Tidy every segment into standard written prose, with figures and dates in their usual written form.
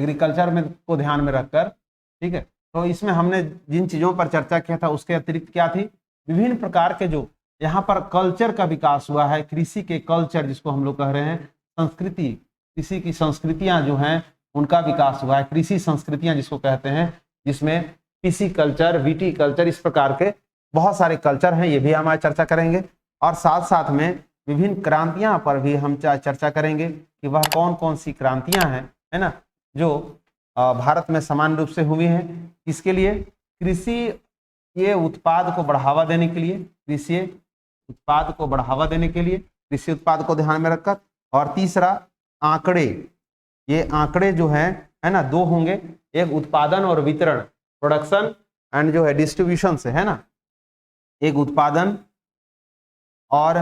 Agriculture में को ध्यान में रखकर, ठीक है। तो इसमें हमने जिन चीज़ों पर चर्चा किया था उसके अतिरिक्त क्या थी, विभिन्न प्रकार के जो यहाँ पर कल्चर का विकास हुआ है, कृषि के कल्चर जिसको हम लोग कह रहे हैं, संस्कृति, कृषि की संस्कृतियां जो हैं उनका विकास हुआ है, कृषि संस्कृतियां जिसको कहते हैं, जिसमें पीसी कल्चर, वीटी कल्चर, इस प्रकार के बहुत सारे कल्चर हैं, ये भी हम आज चर्चा करेंगे। और साथ साथ में विभिन्न क्रांतियां पर भी हम चर्चा करेंगे कि वह कौन कौन सी क्रांतियां हैं, है ना, जो भारत में समान रूप से हुई हैं। इसके लिए कृषि ये उत्पाद को बढ़ावा देने के लिए, कृषि उत्पाद को बढ़ावा देने के लिए, कृषि उत्पाद को ध्यान में रखकर। और तीसरा आंकड़े, ये आंकड़े जो है ना, दो होंगे, एक उत्पादन और वितरण, प्रोडक्शन एंड जो है डिस्ट्रीब्यूशन से, है ना, एक उत्पादन और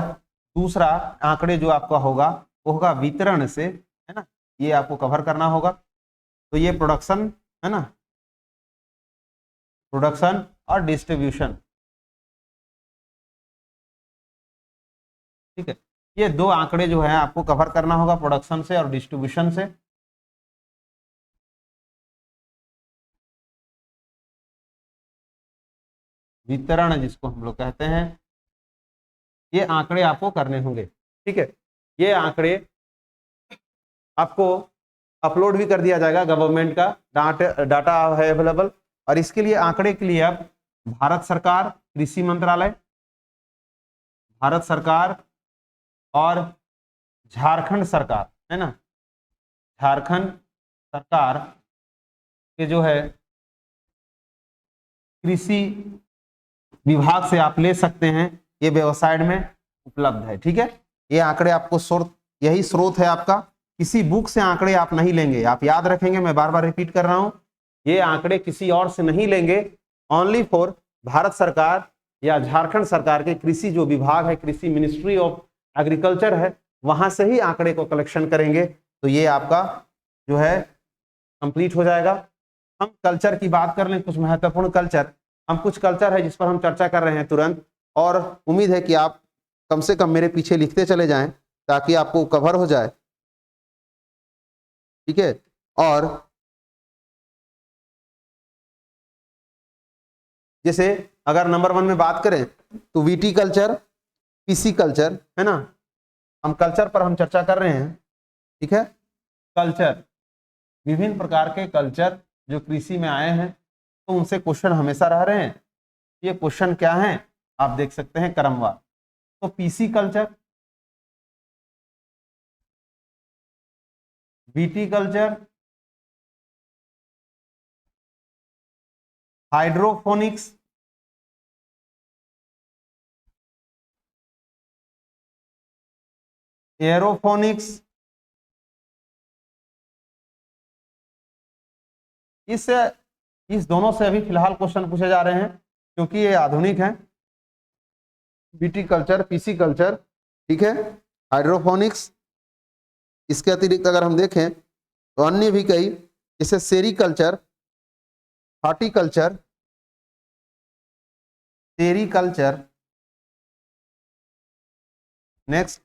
दूसरा आंकड़े जो आपका होगा वो होगा वितरण से, है ना, ये आपको कवर करना होगा। तो ये प्रोडक्शन, है ना, प्रोडक्शन और डिस्ट्रीब्यूशन, ठीक है, ये दो आंकड़े जो है आपको कवर करना होगा, प्रोडक्शन से और डिस्ट्रीब्यूशन से। वितरण जिसको हम लोग कहते हैं, ये आंकड़े आपको करने होंगे, ठीक है। ये आंकड़े आपको अपलोड भी कर दिया जाएगा, गवर्नमेंट का डाटा है अवेलेबल। और इसके लिए आंकड़े के लिए आप भारत सरकार, कृषि मंत्रालय, भारत सरकार और झारखंड सरकार, है ना, झारखंड सरकार के जो है कृषि विभाग से आप ले सकते हैं, ये वेबसाइट में उपलब्ध है, ठीक है। ये आंकड़े आपको स्रोत, यही स्रोत है आपका, किसी बुक से आंकड़े आप नहीं लेंगे, आप याद रखेंगे, मैं बार बार रिपीट कर रहा हूं, ये आंकड़े किसी और से नहीं लेंगे, ओनली फॉर भारत सरकार या झारखंड सरकार के कृषि जो विभाग है, कृषि मिनिस्ट्री ऑफ एग्रीकल्चर है, वहां से ही आंकड़े को कलेक्शन करेंगे। तो ये आपका जो है कंप्लीट हो जाएगा। हम कल्चर की बात कर लें, कुछ महत्वपूर्ण कल्चर, हम कुछ कल्चर है जिस पर हम चर्चा कर रहे हैं तुरंत, और उम्मीद है कि आप कम से कम मेरे पीछे लिखते चले जाएं ताकि आपको कवर हो जाए, ठीक है। और जैसे अगर नंबर 1 में बात करें तो वीटी कल्चर, पीसी कल्चर, है ना, हम कल्चर पर हम चर्चा कर रहे हैं, ठीक है। कल्चर, विभिन्न प्रकार के कल्चर जो कृषि में आए हैं, तो उनसे क्वेश्चन हमेशा रह रहे हैं। ये क्वेश्चन क्या है आप देख सकते हैं क्रमवार। तो PC culture, BT culture, hydroponics, aeroponics, इस दोनों से अभी फिलहाल क्वेश्चन पूछे जा रहे हैं क्योंकि ये आधुनिक है। बीटी कल्चर, पीसी कल्चर, ठीक है, हाइड्रोफोनिक्स। इसके अतिरिक्त अगर हम देखें तो अन्य भी कई, जैसे sericulture, horticulture, sericulture, next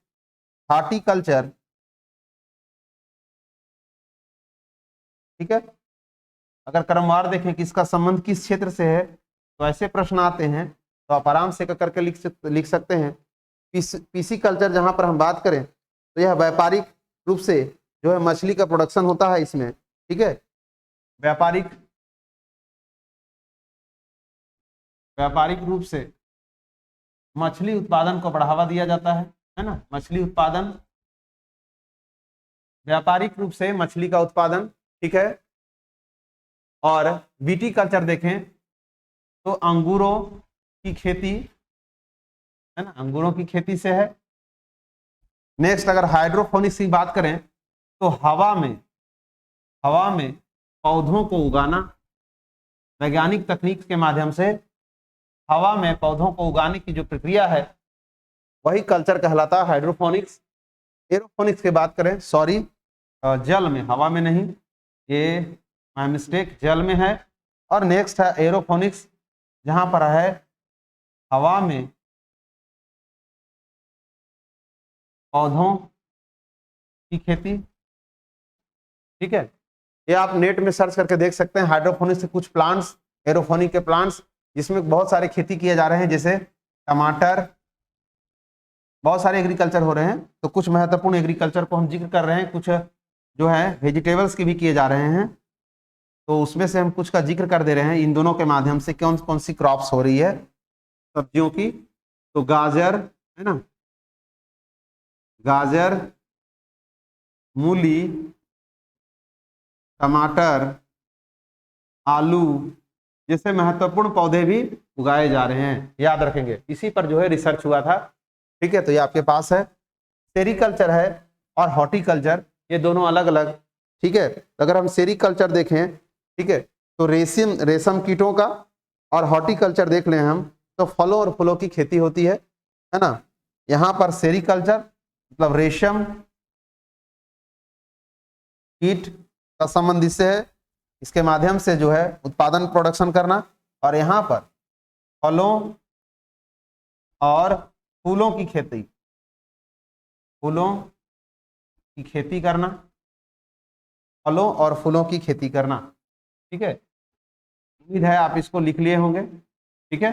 horticulture, ठीक है। अगर क्रमवार देखें कि इसका संबंध किस क्षेत्र से है, तो ऐसे प्रश्न आते हैं, तो आप आराम से करके लिख सकते हैं। पीसी कल्चर जहां पर हम बात करें तो यह व्यापारिक रूप से जो है मछली का प्रोडक्शन होता है इसमें, ठीक है, व्यापारिक रूप से मछली उत्पादन को बढ़ावा दिया जाता है ना, मछली उत्पादन, व्यापारिक रूप से मछली का उत्पादन, ठीक है। और बीटी कल्चर देखें तो अंगूरों की खेती, है ना, अंगूरों की खेती से है। नेक्स्ट अगर हाइड्रोपोनिक्स की बात करें तो हवा में पौधों को उगाना, वैज्ञानिक तकनीक के माध्यम से हवा में पौधों को उगाने की जो प्रक्रिया है वही कल्चर कहलाता है हाइड्रोपोनिक्स। एरोपोनिक्स की बात करें, सॉरी, जल में, हवा में नहीं, ये माय मिस्टेक, जल में है। और नेक्स्ट है एरोपोनिक्स, जहां पर है हवा में पौधों की खेती, ठीक है। ये आप नेट में सर्च करके देख सकते हैं। हाइड्रोपोनिक्स से कुछ प्लांट्स, एरोपोनिक के प्लांट्स जिसमें बहुत सारे खेती किए जा रहे हैं, जैसे टमाटर, बहुत सारे एग्रीकल्चर हो रहे हैं। तो कुछ महत्वपूर्ण एग्रीकल्चर को हम जिक्र कर रहे हैं, कुछ जो है वेजिटेबल्स के भी किए जा रहे हैं, तो उसमें से हम कुछ का जिक्र कर दे रहे हैं। इन दोनों के माध्यम से कौन कौन सी क्रॉप्स हो रही है सब्जियों की, तो गाजर है ना, गाजर, मूली, टमाटर, आलू जैसे महत्वपूर्ण पौधे भी उगाए जा रहे हैं, याद रखेंगे। इसी पर जो है रिसर्च हुआ था, ठीक है। तो ये आपके पास है। सेरीकल्चर है और हॉर्टिकल्चर, ये दोनों अलग अलग, ठीक है। अगर हम सेरीकल्चर देखें, ठीक है, तो रेशम कीटों का, और हॉर्टिकल्चर देख लें हम तो फलों और फूलों की खेती होती है ना। यहाँ पर सेरीकल्चर मतलब रेशम कीट का संबंध इससे है, इसके माध्यम से जो है उत्पादन प्रोडक्शन करना, और यहाँ पर फलों और फूलों की खेती, फूलों की खेती करना, फलों और फूलों की खेती करना, ठीक है। उम्मीद है आप इसको लिख लिए होंगे, ठीक है।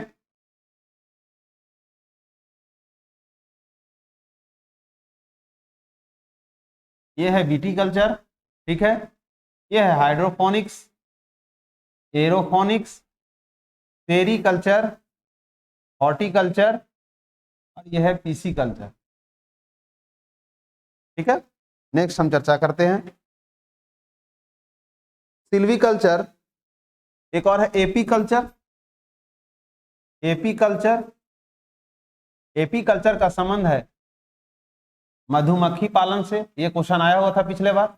ये है विटीकल्चर, ठीक है। ये है हाइड्रोपोनिक्स, एरोपोनिक्स, सेरीकल्चर, हॉर्टिकल्चर, और यह है पीसी कल्चर, ठीक है। नेक्स्ट हम चर्चा करते हैं सिल्वीकल्चर। एक और है AP culture. AP culture, AP culture का संबंध है मधुमक्खी पालन से, ये क्वेश्चन आया हुआ था पिछले बार।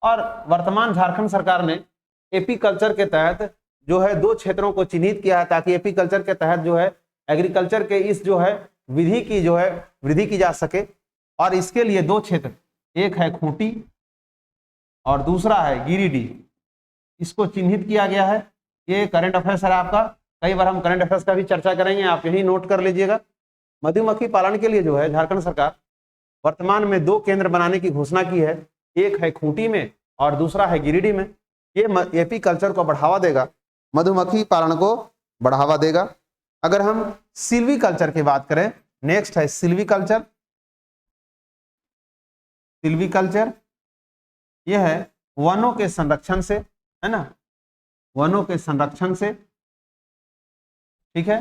और वर्तमान झारखंड सरकार ने एपी कल्चर के तहत जो है 2 क्षेत्रों को चिन्हित किया है, ताकि एपी कल्चर के तहत जो है एग्रीकल्चर के इस जो है विधि की जो है वृद्धि की जा सके। और इसके लिए 2 क्षेत्र, एक है खूंटी और दूसरा है गिरिडीह, इसको चिन्हित किया गया है। ये करंट अफेयर्स है आपका, कई बार हम करंट अफेयर्स का भी चर्चा करेंगे, आप यही नोट कर लीजिएगा। मधुमक्खी पालन के लिए जो है झारखंड सरकार वर्तमान में 2 केंद्र बनाने की घोषणा की है, एक है खूंटी में और दूसरा है गिरिडीह में। ये एपी कल्चर को बढ़ावा देगा, मधुमक्खी पालन को बढ़ावा देगा। अगर हम सिल्वी कल्चर की बात करें, नेक्स्ट है सिल्वी कल्चर। सिल्वी कल्चर यह है वनों के संरक्षण से, है ना, वनों के संरक्षण से, ठीक है,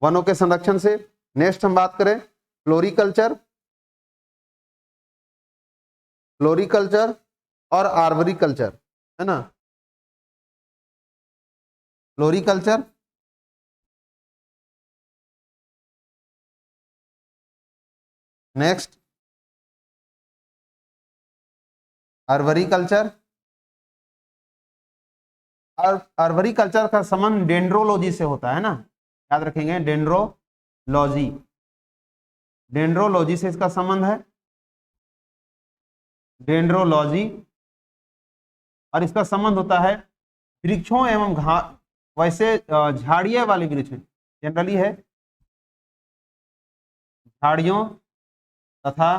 वनों के संरक्षण से। नेक्स्ट हम बात करें फ्लोरिकल्चर, फ्लोरिकल्चर और आर्बरिकल्चर, है ना, फ्लोरिकल्चर, नेक्स्ट आर्बरिकल्चर। और आर्बरिकल्चर का संबंध डेंड्रोलॉजी से होता है ना, याद रखेंगे, डेंड्रोलॉजी, डेंड्रोलॉजी से इसका संबंध है, डेंड्रोलॉजी। और इसका संबंध होता है वृक्षों एवं वैसे झाड़ियां वाले वृक्ष जनरली है, झाड़ियों तथा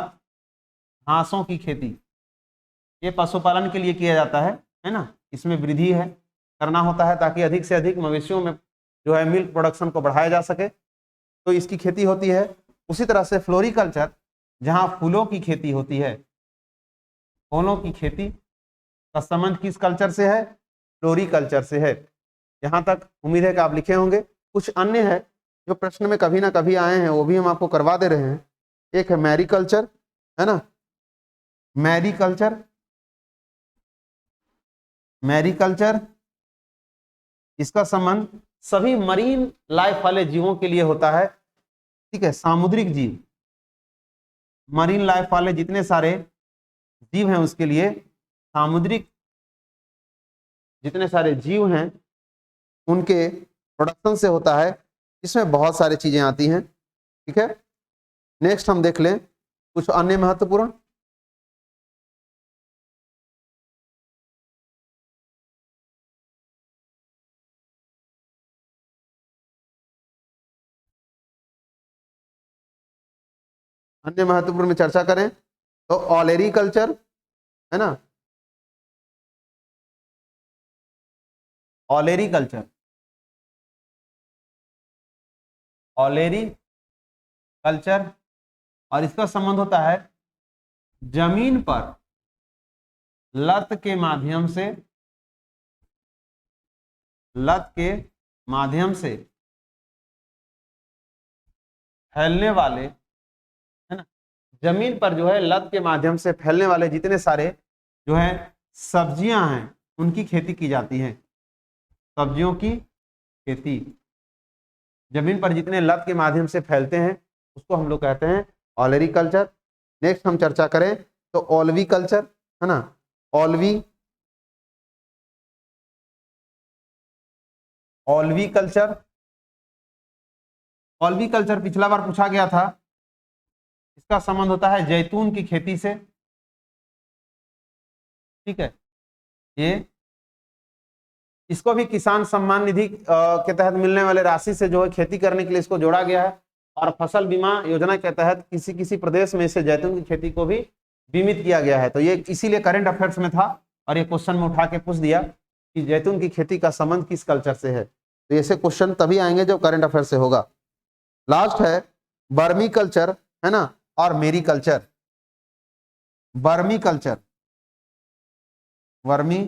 घासों की खेती, ये पशुपालन के लिए किया जाता है ना। इसमें वृद्धि है, करना होता है ताकि अधिक से अधिक मवेशियों में जो है मिल्क प्रोडक्शन को बढ़ाया जा सके, तो इसकी खेती होती है। उसी तरह से फ्लोरिकल्चर, जहां फूलों की खेती होती है, फूलों की खेती का संबंध किस कल्चर से है, फ्लोरिकल्चर से है। यहाँ तक उम्मीद है कि आप लिखे होंगे। कुछ अन्य है जो प्रश्न में कभी ना कभी आए हैं, वो भी हम आपको करवा दे रहे हैं। एक है मैरीकल्चर, है ना, मैरीकल्चर, मैरीकल्चर, इसका संबंध सभी मरीन लाइफ वाले जीवों के लिए होता है, ठीक है, सामुद्रिक जीव, मरीन लाइफ वाले जितने सारे जीव हैं उसके लिए, सामुद्रिक जितने सारे जीव हैं उनके प्रोडक्शन से होता है। इसमें बहुत सारी चीजें आती हैं, ठीक है। नेक्स्ट हम देख लें कुछ अन्य महत्वपूर्ण, अन्य महत्वपूर्ण में चर्चा करें तो ऑलेरी कल्चर, है ना, ऑलेरी कल्चर, ऑलेरी कल्चर, और इसका संबंध होता है जमीन पर लत के माध्यम से, लत के माध्यम से फैलने वाले, है ना, जमीन पर जो है लत के माध्यम से फैलने वाले जितने सारे जो है सब्जियां हैं उनकी खेती की जाती है। सब्जियों की खेती जमीन पर जितने लत के माध्यम से फैलते हैं उसको हम लोग कहते हैं ऑलरी कल्चर। नेक्स्ट हम चर्चा करें तो ओलवी कल्चर, है ना, ओलवी, ओलवी कल्चर, ओलवी कल्चर पिछला बार पूछा गया था। इसका संबंध होता है जैतून की खेती से, ठीक है। ये इसको भी किसान सम्मान निधि के तहत मिलने वाले राशि से जो है खेती करने के लिए इसको जोड़ा गया है, और फसल बीमा योजना के तहत किसी किसी प्रदेश में से जैतून की खेती को भी बीमित किया गया है। तो ये इसीलिए करंट अफेयर्स में था और ये क्वेश्चन में उठा के पूछ दिया कि जैतून की खेती का संबंध किस कल्चर से है। तो ऐसे क्वेश्चन तभी आएंगे जब करंट अफेयर से होगा। लास्ट है बर्मी कल्चर, है ना, और मेरी कल्चर। बर्मी कल्चर, वर्मी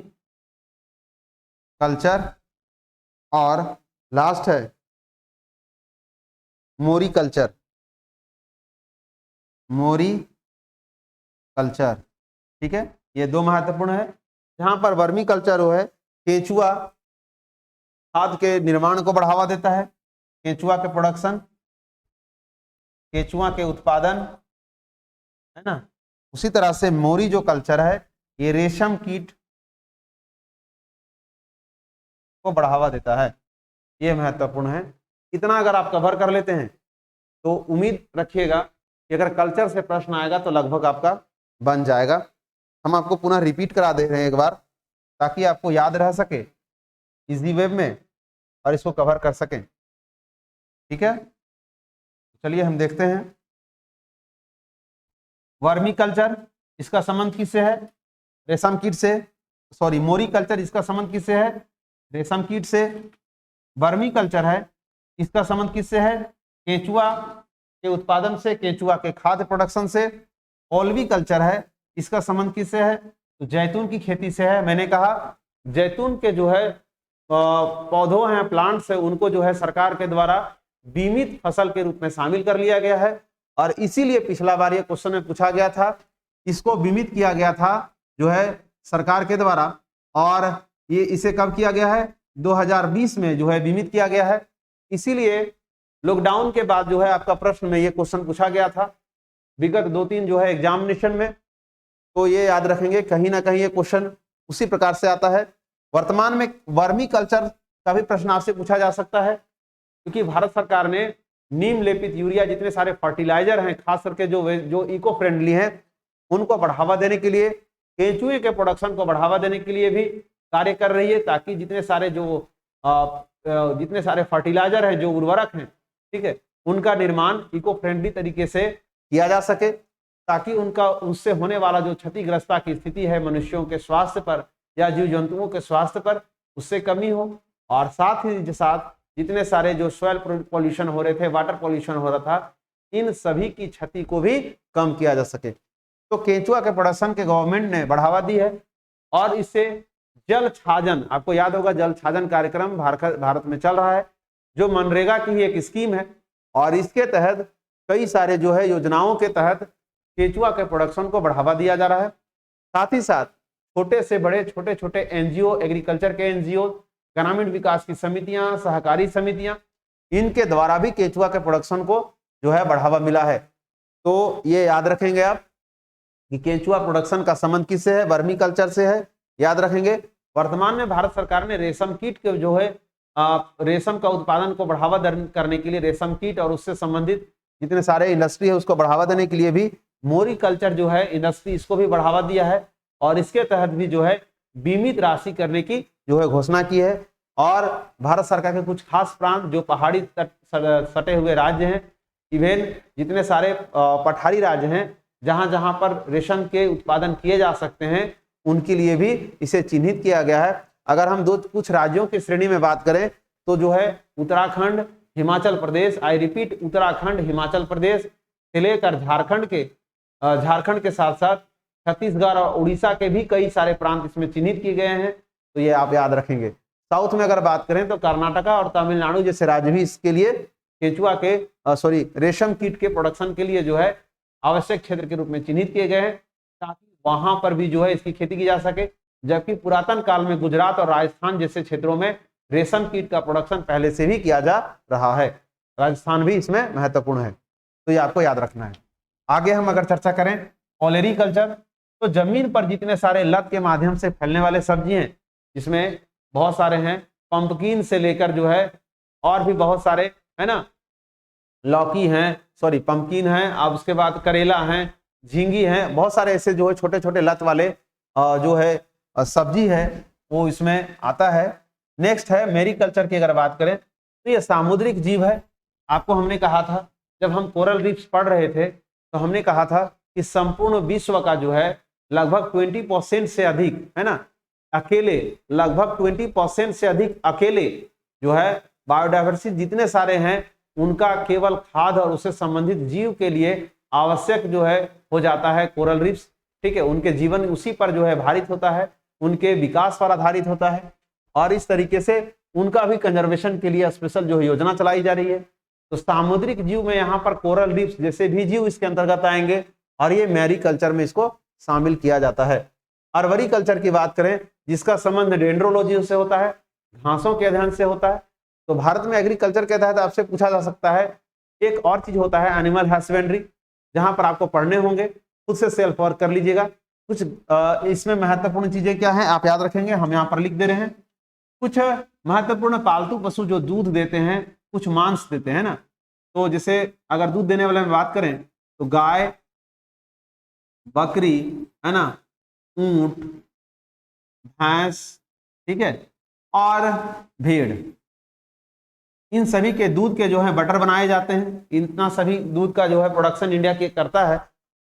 कल्चर, और लास्ट है मोरी कल्चर, मोरी कल्चर, ठीक है। ये दो महत्वपूर्ण है। जहां पर वर्मी कल्चर हो है केंचुआ खाद के निर्माण को बढ़ावा देता है, केंचुआ के प्रोडक्शन, केंचुआ के उत्पादन, है ना। उसी तरह से मोरी जो कल्चर है ये रेशम कीट को बढ़ावा देता है। ये महत्वपूर्ण है। इतना अगर आप कवर कर लेते हैं तो उम्मीद रखिएगा कि अगर कल्चर से प्रश्न आएगा तो लगभग आपका बन जाएगा। हम आपको पुनः रिपीट करा दे रहे हैं एक बार ताकि आपको याद रह सके इजी वेब में और इसको कवर कर सकें, ठीक है। चलिए हम देखते हैं वर्मी कल्चर, इसका संबंध किससे है? रेशम कीट से। सॉरी, मोरी कल्चर, इसका संबंध किससे है? रेशम कीट से। वर्मी कल्चर है, इसका संबंध किससे है? केंचुआ के उत्पादन से, केंचुआ के खाद्य प्रोडक्शन से। ओलवी कल्चर है, इसका संबंध किससे है? तो जैतून की खेती से है। मैंने कहा जैतून के जो है पौधों हैं, प्लांट्स है, उनको जो है सरकार के द्वारा बीमित फसल के रूप में शामिल कर लिया गया है और इसीलिए पिछला बार ये क्वेश्चन में पूछा गया था। इसको बीमित किया गया था जो है सरकार के द्वारा, और ये इसे कब किया गया है? 2020 में जो है बीमित किया गया है। इसीलिए लॉकडाउन के बाद जो है आपका प्रश्न में ये क्वेश्चन पूछा गया था विगत 2-3 जो है एग्जामिनेशन में। तो ये याद रखेंगे, कहीं ना कहीं ये क्वेश्चन उसी प्रकार से आता है। वर्तमान में वर्मी कल्चर का भी प्रश्न आपसे पूछा जा सकता है क्योंकि भारत सरकार ने नीम लेपित यूरिया, जितने सारे फर्टिलाइजर हैं, खास करके जो इको फ्रेंडली हैं, उनको बढ़ावा देने के लिए, केंचुए के प्रोडक्शन को बढ़ावा देने के लिए भी कार्य कर रही है ताकि जितने सारे फर्टिलाइजर हैं, जो उर्वरक हैं, ठीक है, उनका निर्माण इको फ्रेंडली तरीके से किया जा सके ताकि उनका उससे होने वाला जो क्षतिग्रस्ता की स्थिति है मनुष्यों के स्वास्थ्य पर या जीव जंतुओं के स्वास्थ्य पर, उससे कमी हो। और साथ ही साथ जितने सारे जो सॉइल पॉल्यूशन हो रहे थे, वाटर पॉल्यूशन हो रहा था, इन सभी की क्षति को भी कम किया जा सके। तो केंचुआ के प्रोडक्शन के गवर्नमेंट ने बढ़ावा दी है और इससे जल छाजन, आपको याद होगा जल छाजन कार्यक्रम भारत में चल रहा है जो मनरेगा की ही एक स्कीम है और इसके तहत कई सारे जो है योजनाओं के तहत केंचुआ के प्रोडक्शन को बढ़ावा दिया जा रहा है। साथ ही साथ छोटे से बड़े, छोटे छोटे एनजीओ, एग्रीकल्चर के एनजीओ, ग्रामीण विकास की समितियां, सहकारी समितियां, इनके द्वारा भी केंचुआ के प्रोडक्शन को जो है बढ़ावा मिला है। तो ये याद रखेंगे आप कि केंचुआ प्रोडक्शन का संबंध किससे है? वर्मी कल्चर से है, याद रखेंगे। वर्तमान में भारत सरकार ने रेशम कीट के जो है रेशम का उत्पादन को बढ़ावा करने के लिए रेशम कीट और उससे संबंधित जितने सारे इंडस्ट्री है उसको बढ़ावा देने के लिए भी मोरी कल्चर जो है इंडस्ट्री, इसको भी बढ़ावा दिया है और इसके तहत भी जो है बीमित राशि करने की जो है घोषणा की है। और भारत सरकार के कुछ खास प्रांत जो पहाड़ी तट सटे हुए राज्य हैं, इवन जितने सारे पठारी राज्य हैं जहां जहां पर रेशम के उत्पादन किए जा सकते हैं उनके लिए भी इसे चिन्हित किया गया है। अगर हम कुछ राज्यों की श्रेणी में बात करें तो जो है उत्तराखंड, हिमाचल प्रदेश, आई रिपीट उत्तराखंड, हिमाचल प्रदेश से लेकर झारखंड के साथ साथ छत्तीसगढ़ और उड़ीसा के भी कई सारे प्रांत इसमें चिन्हित किए गए हैं, तो ये आप याद रखेंगे। साउथ में अगर बात करें तो कर्नाटका और तमिलनाडु जैसे राज्य भी इसके लिए केंचुआ के रेशम कीट के प्रोडक्शन के लिए जो है आवश्यक क्षेत्र के रूप में चिन्हित किए गए हैं, ताकि वहां पर भी जो है इसकी खेती की जा सके। जबकि पुरातन काल में गुजरात और राजस्थान जैसे क्षेत्रों में रेशम कीट का प्रोडक्शन पहले से भी किया जा रहा है, राजस्थान भी इसमें महत्वपूर्ण है, तो ये आपको याद रखना है। आगे हम अगर चर्चा करें ओलेरी कल्चर, तो जमीन पर जितने सारे लत के माध्यम से फैलने वाले सब्जी हैं, जिसमें बहुत सारे हैं, पंपकिन से लेकर जो है और भी बहुत सारे है ना, लौकी हैं, सॉरी पंपकिन है, अब उसके बाद करेला है, झींगी है, बहुत सारे ऐसे जो है छोटे छोटे लत वाले जो है सब्जी है वो इसमें आता है। नेक्स्ट है मेरीकल्चर की अगर बात करें तो ये सामुद्रिक जीव है। आपको हमने कहा था जब हम कोरल रीफ्स पढ़ रहे थे तो हमने कहा था कि संपूर्ण विश्व का जो है लगभग 20% से अधिक है ना अकेले, लगभग 20% से अधिक अकेले जो है बायोडाइवर्सिटी जितने सारे हैं उनका केवल खाद्य और उससे संबंधित जीव के लिए आवश्यक जो है हो जाता है कोरल रीफ्स, ठीक है। उनके जीवन उसी पर जो है आधारित होता है, उनके विकास पर आधारित होता है, और इस तरीके से उनका भी कंजर्वेशन के लिए स्पेशल जो है योजना चलाई जा रही है। तो सामुद्रिक जीव में यहाँ पर कोरल रीफ्स जैसे भी जीव इसके अंतर्गत आएंगे, और ये मैरीकल्चर में इसको शामिल किया जाता है। अर्बरी कल्चर की बात करें जिसका संबंध डेंड्रोलॉजी से होता है, घासों के अध्ययन से होता है। तो भारत में एग्रीकल्चर के तहत आपसे पूछा जा सकता है एक और चीज होता है एनिमल हस्बेंड्री, जहां पर आपको पढ़ने होंगे, खुद से सेल्फ वर्क कर लीजिएगा। कुछ इसमें महत्वपूर्ण चीजें क्या हैं आप याद रखेंगे, हम यहाँ पर लिख दे रहे हैं। कुछ महत्वपूर्ण पालतू पशु जो दूध देते हैं, कुछ मांस देते हैं ना, तो जैसे अगर दूध देने वाले में बात करें तो गाय, बकरी है ना, ऊंट, भैंस, ठीक है, और भेड़, इन सभी के दूध के जो है बटर बनाए जाते हैं। इतना सभी दूध का जो है प्रोडक्शन इंडिया के करता है,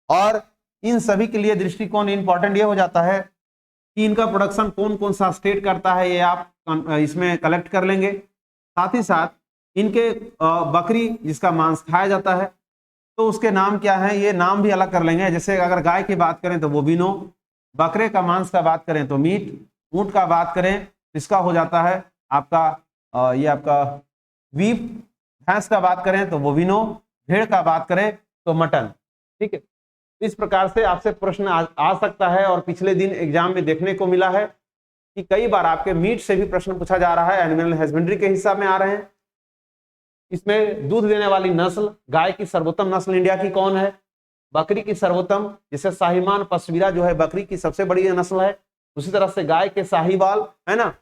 और इन सभी के लिए दृष्टिकोण इंपॉर्टेंट ये हो जाता है कि इनका प्रोडक्शन कौन कौन सा स्टेट करता है, ये आप इसमें कलेक्ट कर लेंगे। साथ ही साथ इनके बकरी जिसका मांस खाया जाता है तो उसके नाम क्या है, ये नाम भी अलग कर लेंगे। जैसे अगर गाय की बात करें तो बोविनो, बकरे का मांस का बात करें तो मीट, ऊंट का बात करें इसका हो जाता है आपका ये आपका बीफ, भैंस का बात करें तो बोविनो, भेड़ का बात करें तो मटन, ठीक है। इस प्रकार से आपसे प्रश्न आ सकता है, और पिछले दिन एग्जाम में देखने को मिला है कि कई बार आपके मीट से भी प्रश्न पूछा जा रहा है, एनिमल हस्बेंड्री के हिसाब में आ रहे हैं। इसमें दूध देने वाली नस्ल, गाय की सर्वोत्तम नस्ल इंडिया की कौन है, बकरी की सर्वोत्तम जैसे शाहीमान पश्मीना जो है बकरी की सबसे बड़ी नस्ल है, उसी तरह से गाय के साहीवाल है ना,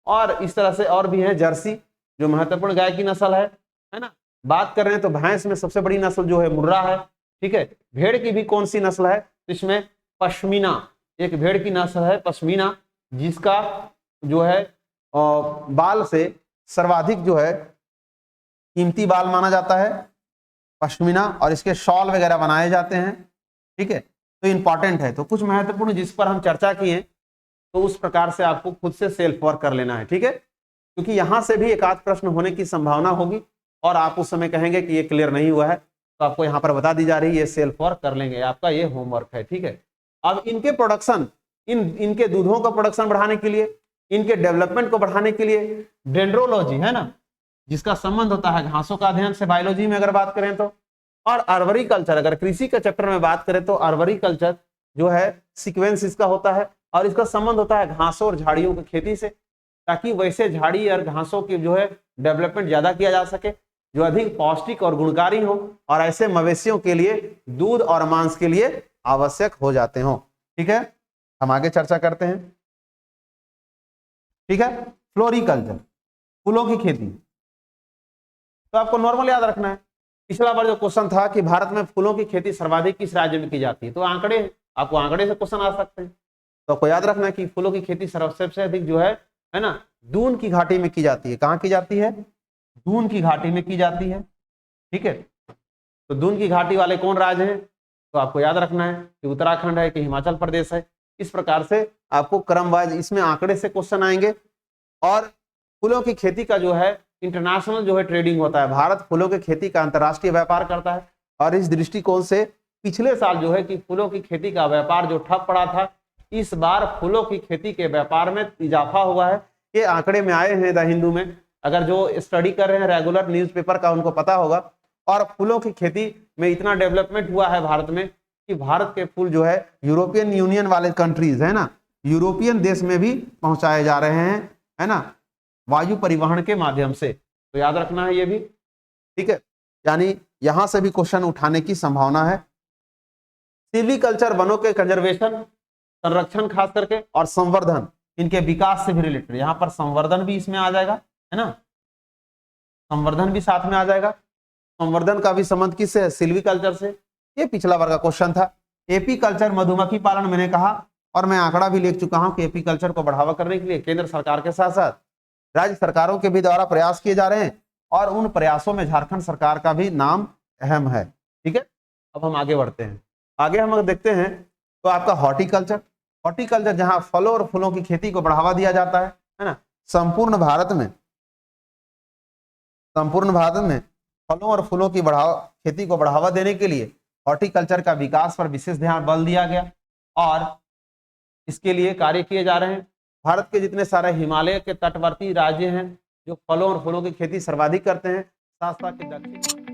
और इस तरह से और भी है जर्सी जो महत्वपूर्ण गाय की नस्ल है ना। बात कर रहे हैं तो भैंस में सबसे बड़ी नस्ल जो है मुर्रा है, ठीक है। भेड़ की भी कौन सी नस्ल है, तो इसमें पश्मीना, एक भेड़ की नस्ल है पश्मीना, जिसका जो है बाल से सर्वाधिक जो है कीमती बाल माना जाता है पश्मीना, और इसके शॉल वगैरह बनाए जाते हैं, ठीक है। तो इंपॉर्टेंट है। तो कुछ महत्वपूर्ण जिस पर हम चर्चा किए तो उस प्रकार से आपको खुद से सेल्फ वर्क कर लेना है, ठीक है, क्योंकि यहां से भी एक आध प्रश्न होने की संभावना होगी और आप उस समय कहेंगे कि ये क्लियर नहीं हुआ है, तो आपको यहाँ पर बता दी जा रही है, ये सेल्फ वर्क कर लेंगे, आपका ये होमवर्क है, ठीक है। अब इनके प्रोडक्शन, इनके दूधों का प्रोडक्शन बढ़ाने के लिए, इनके डेवलपमेंट को बढ़ाने के लिए डेंड्रोलॉजी है ना, जिसका संबंध होता है घासों का अध्ययन से बायोलॉजी में अगर बात करें तो, और अर्बरी कल्चर, अगर कृषि के चैप्टर में बात करें तो अर्बरी कल्चर जो है सीक्वेंस इसका होता है, और इसका संबंध होता है घासों और झाड़ियों की खेती से, ताकि वैसे झाड़ी और घासों की जो है डेवलपमेंट ज्यादा किया जा सके जो अधिक पौष्टिक और गुणकारी हो, और ऐसे मवेशियों के लिए दूध और मांस के लिए आवश्यक हो जाते हो, ठीक है। हम आगे चर्चा करते हैं, ठीक है। फ्लोरिकल्चर, फूलों की खेती, तो आपको नॉर्मल याद रखना है। पिछला बार जो क्वेश्चन था कि भारत में फूलों की खेती सर्वाधिक किस राज्य में की जाती है, तो आंकड़े, आपको आंकड़े से क्वेश्चन आ सकते हैं, तो आपको याद रखना है कि फूलों की खेती सबसे अधिक जो है ना दून की घाटी में की जाती है। कहाँ की जाती है, दून की घाटी में की जाती है, ठीक है। तो दून की घाटी वाले कौन राज्य हैं, तो आपको याद रखना है कि उत्तराखंड है कि हिमाचल प्रदेश है। इस प्रकार से आपको क्रमवाइज इसमें आंकड़े से क्वेश्चन आएंगे। और फूलों की खेती का जो है इंटरनेशनल जो है ट्रेडिंग होता है, भारत फूलों की खेती का अंतर्राष्ट्रीय व्यापार करता है। और इस दृष्टिकोण से पिछले साल जो है कि फूलों की खेती का व्यापार जो ठप पड़ा था, इस बार फूलों की खेती के व्यापार में इजाफा हुआ है। ये आंकड़े में आए हैं द हिंदू में, अगर जो स्टडी कर रहे हैं रेगुलर न्यूज़पेपर का उनको पता होगा। और फूलों की खेती में इतना डेवलपमेंट हुआ है भारत में कि भारत के फूल जो है यूरोपियन यूनियन वाले कंट्रीज है ना, यूरोपियन देश में भी पहुंचाए जा रहे हैं, है ना, वायु परिवहन के माध्यम से। तो याद रखना है ये भी, ठीक है। यानी यहां से भी क्वेश्चन उठाने की संभावना है। सिल्वीकल्चर वनों के कंजर्वेशन, संरक्षण खास करके, और संवर्धन, इनके विकास से भी रिलेटेड, यहाँ पर संवर्धन भी इसमें आ जाएगा, है ना, संवर्धन भी साथ में आ जाएगा। संवर्धन का भी संबंध किससे है? सिल्वीकल्चर से। ये पिछला वर्ग का क्वेश्चन था। एपी कल्चर, मधुमक्खी पालन मैंने कहा, और मैं आंकड़ा भी लिख चुका हूं कि एपी कल्चर को बढ़ावा करने के लिए केंद्र सरकार के साथ साथ राज्य सरकारों के भी द्वारा प्रयास किए जा रहे हैं, और उन प्रयासों में झारखंड सरकार का भी नाम अहम है, ठीक है। अब हम आगे बढ़ते हैं। आगे हम अगर देखते हैं तो आपका हॉर्टिकल्चर, हॉर्टिकल्चर जहां फलों और फूलों की खेती को बढ़ावा दिया जाता है ना, संपूर्ण भारत में फलों और फूलों की खेती को बढ़ावा देने के लिए हॉर्टिकल्चर का विकास पर विशेष ध्यान बल दिया गया, और इसके लिए कार्य किए जा रहे हैं। भारत के जितने सारे हिमालय के तटवर्ती राज्य हैं जो फलों और फूलों की खेती सर्वाधिक करते हैं, साथ साथ के दक्षिण